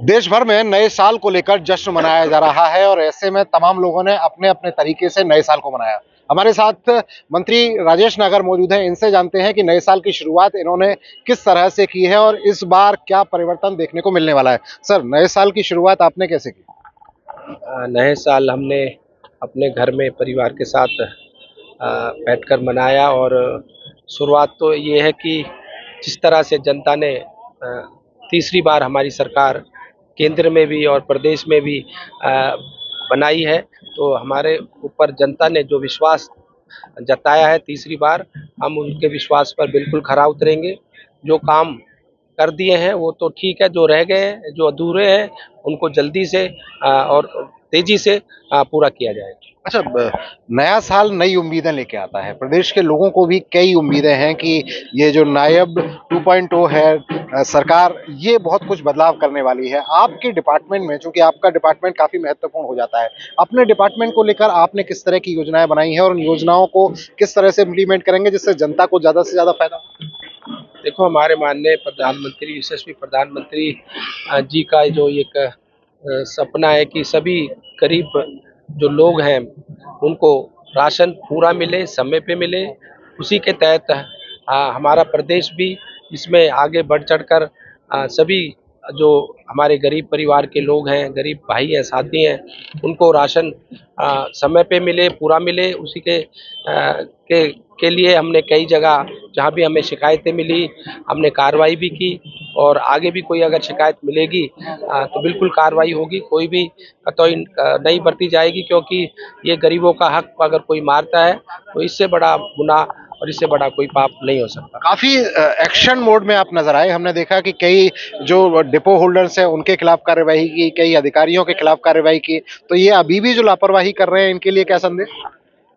देश भर में नए साल को लेकर जश्न मनाया जा रहा है और ऐसे में तमाम लोगों ने अपने अपने तरीके से नए साल को मनाया। हमारे साथ मंत्री राजेश नागर मौजूद हैं। इनसे जानते हैं कि नए साल की शुरुआत इन्होंने किस तरह से की है और इस बार क्या परिवर्तन देखने को मिलने वाला है। सर, नए साल की शुरुआत आपने कैसे की? नए साल हमने अपने घर में परिवार के साथ बैठकर मनाया। और शुरुआत तो ये है कि जिस तरह से जनता ने तीसरी बार हमारी सरकार केंद्र में भी और प्रदेश में भी बनाई है, तो हमारे ऊपर जनता ने जो विश्वास जताया है तीसरी बार, हम उनके विश्वास पर बिल्कुल खरा उतरेंगे। जो काम कर दिए हैं वो तो ठीक है, जो रह गए हैं, जो अधूरे हैं, उनको जल्दी से और तेजी से पूरा किया जाएगा। अच्छा, नया साल नई उम्मीदें लेके आता है। प्रदेश के लोगों को भी कई उम्मीदें हैं कि ये जो नायब 2.0 है सरकार, ये बहुत कुछ बदलाव करने वाली है। आपके डिपार्टमेंट में, चूंकि आपका डिपार्टमेंट काफी महत्वपूर्ण हो जाता है, अपने डिपार्टमेंट को लेकर आपने किस तरह की योजनाएं बनाई हैं और उन योजनाओं को किस तरह से इम्प्लीमेंट करेंगे जिससे जनता को ज्यादा से ज्यादा फायदा हो? देखो, हमारे माननीय प्रधानमंत्री, यशस्वी प्रधानमंत्री जी का जो एक सपना है कि सभी गरीब जो लोग हैं उनको राशन पूरा मिले, समय पे मिले। उसी के तहत हमारा प्रदेश भी इसमें आगे बढ़ चढ़कर सभी जो हमारे गरीब परिवार के लोग हैं, गरीब भाई हैं, साथी हैं, उनको राशन समय पे मिले, पूरा मिले। उसी के लिए हमने कई जगह जहाँ भी हमें शिकायतें मिली, हमने कार्रवाई भी की। और आगे भी कोई अगर शिकायत मिलेगी तो बिल्कुल कार्रवाई होगी। कोई भी कतई नहीं बरती जाएगी, क्योंकि ये गरीबों का हक अगर कोई मारता है तो इससे बड़ा गुनाह और इससे बड़ा कोई पाप नहीं हो सकता। काफी एक्शन मोड में आप नजर आए। हमने देखा कि कई जो डिपो होल्डर्स हैं उनके खिलाफ कार्यवाही की, कई अधिकारियों के खिलाफ कार्यवाही की। तो ये अभी भी जो लापरवाही कर रहे हैं, इनके लिए क्या संदेश?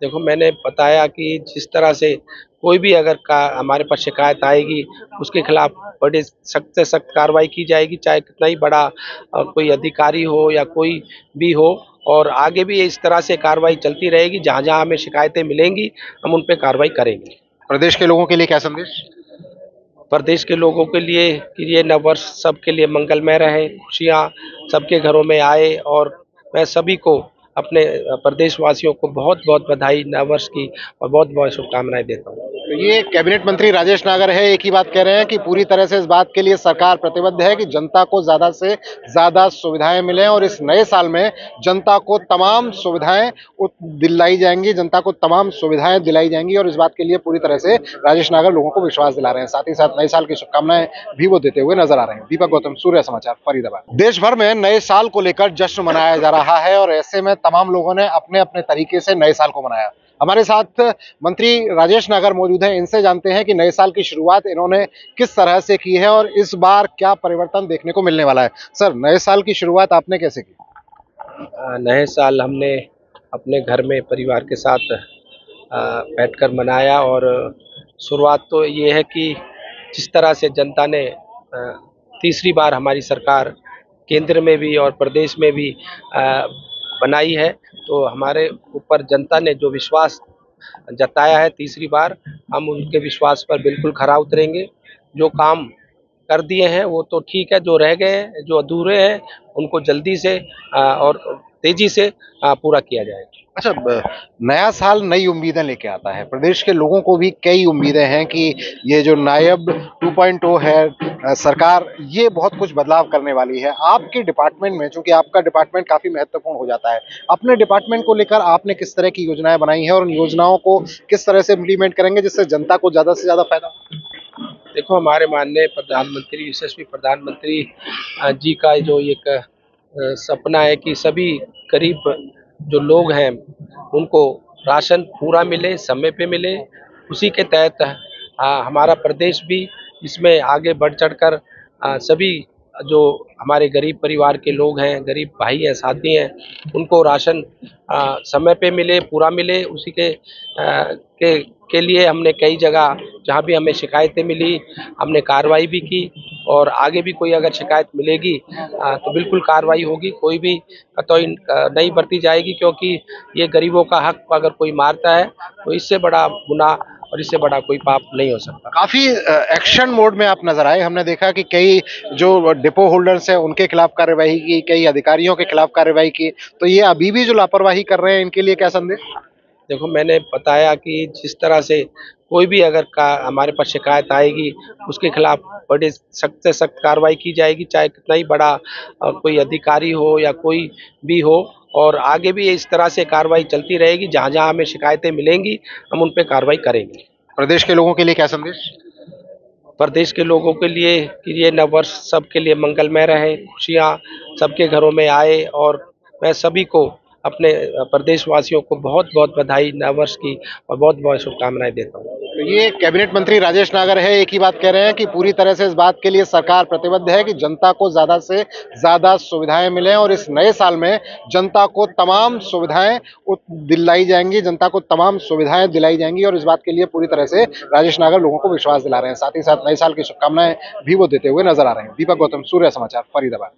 देखो, मैंने बताया कि जिस तरह से कोई भी अगर हमारे पास शिकायत आएगी, उसके खिलाफ बड़े सख्त से सख्त कार्रवाई की जाएगी, चाहे कितना ही बड़ा कोई अधिकारी हो या कोई भी हो। और आगे भी इस तरह से कार्रवाई चलती रहेगी। जहाँ जहाँ हमें शिकायतें मिलेंगी, हम उन पे कार्रवाई करेंगे। प्रदेश के लोगों के लिए क्या संदेश? प्रदेश के लोगों के लिए कि ये नववर्ष सबके लिए मंगलमय रहे, खुशियाँ सबके घरों में आए। और मैं सभी को, अपने प्रदेशवासियों को बहुत बहुत बधाई नववर्ष की और बहुत बहुत शुभकामनाएं देता हूँ। तो ये कैबिनेट मंत्री राजेश नागर है, एक ही बात कह रहे हैं कि पूरी तरह से इस बात के लिए सरकार प्रतिबद्ध है कि जनता को ज्यादा से ज्यादा सुविधाएं मिलें और इस नए साल में जनता को तमाम सुविधाएं दिलाई जाएंगी, जनता को तमाम सुविधाएं दिलाई जाएंगी। और इस बात के लिए पूरी तरह से राजेश नागर लोगों को विश्वास दिला रहे हैं। साथ ही साथ नए साल की शुभकामनाएं भी वो देते हुए नजर आ रहे हैं। दीपक गौतम, सूर्य समाचार, फरीदाबाद। देश भर में नए साल को लेकर जश्न मनाया जा रहा है और ऐसे में तमाम लोगों ने अपने अपने तरीके से नए साल को मनाया। हमारे साथ मंत्री राजेश नागर मौजूद हैं। इनसे जानते हैं कि नए साल की शुरुआत इन्होंने किस तरह से की है और इस बार क्या परिवर्तन देखने को मिलने वाला है। सर, नए साल की शुरुआत आपने कैसे की? नए साल हमने अपने घर में परिवार के साथ बैठकर मनाया। और शुरुआत तो ये है कि जिस तरह से जनता ने तीसरी बार हमारी सरकार केंद्र में भी और प्रदेश में भी बनाई है, तो हमारे ऊपर जनता ने जो विश्वास जताया है तीसरी बार, हम उनके विश्वास पर बिल्कुल खरा उतरेंगे। जो काम कर दिए हैं वो तो ठीक है, जो रह गए हैं, जो अधूरे हैं, उनको जल्दी से और तेजी से पूरा किया जाएगा। अच्छा, नया साल नई उम्मीदें लेके आता है। प्रदेश के लोगों को भी कई उम्मीदें हैं कि ये जो नायब 2.0 है सरकार, ये बहुत कुछ बदलाव करने वाली है। आपके डिपार्टमेंट में, चूंकि आपका डिपार्टमेंट काफी महत्वपूर्ण हो जाता है, अपने डिपार्टमेंट को लेकर आपने किस तरह की योजनाएं बनाई हैं और उन योजनाओं को किस तरह से इम्प्लीमेंट करेंगे जिससे जनता को ज्यादा से ज्यादा फायदा हो? देखो, हमारे माननीय प्रधानमंत्री, यशस्वी प्रधानमंत्री जी का जो एक सपना है कि सभी गरीब जो लोग हैं उनको राशन पूरा मिले, समय पे मिले। उसी के तहत हमारा प्रदेश भी इसमें आगे बढ़ चढ़कर सभी जो हमारे गरीब परिवार के लोग हैं, गरीब भाई हैं, साथी हैं, उनको राशन समय पे मिले, पूरा मिले। उसी के लिए हमने कई जगह जहाँ भी हमें शिकायतें मिली, हमने कार्रवाई भी की। और आगे भी कोई अगर शिकायत मिलेगी तो बिल्कुल कार्रवाई होगी। कोई भी कतई नहीं बरती जाएगी, क्योंकि ये गरीबों का हक अगर कोई मारता है तो इससे बड़ा गुनाह और इससे बड़ा कोई पाप नहीं हो सकता। काफी एक्शन मोड में आप नजर आए। हमने देखा कि कई जो डिपो होल्डर्स हैं उनके खिलाफ कार्यवाही की, कई अधिकारियों के खिलाफ कार्यवाही की। तो ये अभी भी जो लापरवाही कर रहे हैं इनके लिए क्या संदेश? देखो, मैंने बताया कि जिस तरह से कोई भी अगर का हमारे पास शिकायत आएगी, उसके खिलाफ बड़ी सख्त से सख्त कार्रवाई की जाएगी, चाहे कितना ही बड़ा कोई अधिकारी हो या कोई भी हो। और आगे भी इस तरह से कार्रवाई चलती रहेगी। जहाँ जहाँ हमें शिकायतें मिलेंगी, हम उन पे कार्रवाई करेंगे। प्रदेश के लोगों के लिए क्या संदेश? प्रदेश के लोगों के लिए कि ये नववर्ष सबके लिए मंगलमय रहे, खुशियाँ सबके घरों में आए। और मैं सभी को, अपने प्रदेशवासियों को बहुत बहुत बधाई नववर्ष की और बहुत बहुत शुभकामनाएं देता हूँ। तो ये कैबिनेट मंत्री राजेश नागर है, एक ही बात कह रहे हैं कि पूरी तरह से इस बात के लिए सरकार प्रतिबद्ध है कि जनता को ज्यादा से ज्यादा सुविधाएं मिलें और इस नए साल में जनता को तमाम सुविधाएं दिलाई जाएंगी, जनता को तमाम सुविधाएं दिलाई जाएंगी। और इस बात के लिए पूरी तरह से राजेश नागर लोगों को विश्वास दिला रहे हैं। साथ ही साथ नए साल की शुभकामनाएं भी वो देते हुए नजर आ रहे हैं। दीपक गौतम, सूर्य समाचार, फरीदाबाद।